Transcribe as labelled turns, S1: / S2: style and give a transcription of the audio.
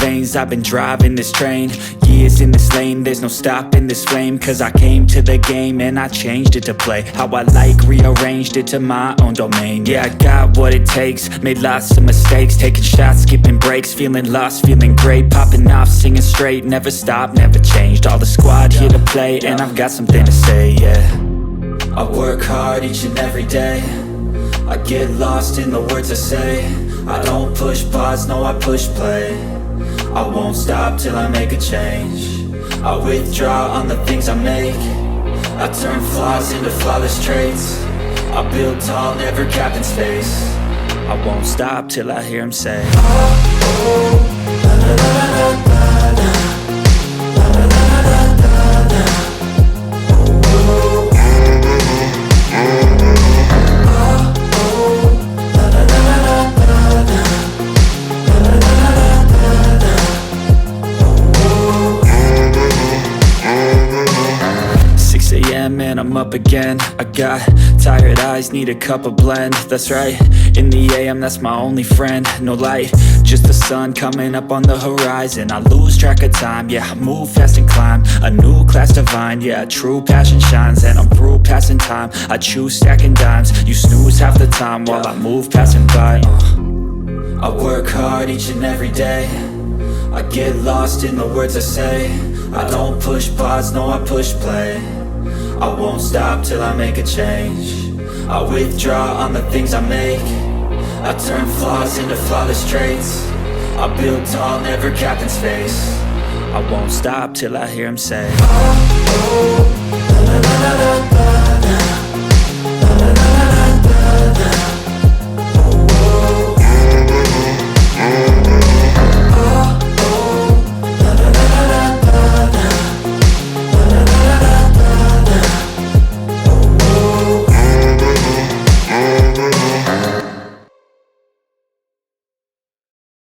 S1: veins, I've been driving this train. Years in this lane, there's no stopping this flame. Cause I came to the game and I changed it to play how I like, rearranged it to my own domain. Yeah, I got what it takes, made lots of mistakes, taking shots, skipping breaks, feeling lost, feeling great, popping off, singing straight, never stopped, never changed. All the squad here to play, and I've got something to say, yeah. I work hard each and every day, I get lost in the words I say. I don't push pause, no I push play. I won't stop till I make a change. I withdraw on the things I make. I turn flaws into flawless traits. I build tall, never capped in space. I won't stop till I hear him say, oh, oh, la, la, la, la, la, la, la, la, la, la, la, la. And I'm up again. I got tired eyes, need a cup of blend. That's right, in the AM, that's my only friend. No light, just the sun coming up on the horizon. I lose track of time, yeah, I move fast and climb a new class divine, yeah, true passion shines. And I'm through passing time, I choose stacking dimes. You snooze half the time while I move passing by. I work hard each and every day, I get lost in the words I say. I don't push pause, no I push play. I won't stop till I make a change. I withdraw on the things I make. I turn flaws into flawless traits. I build tall, never capped in space. I won't stop till I hear him say, oh, oh, la, la, la, la, la.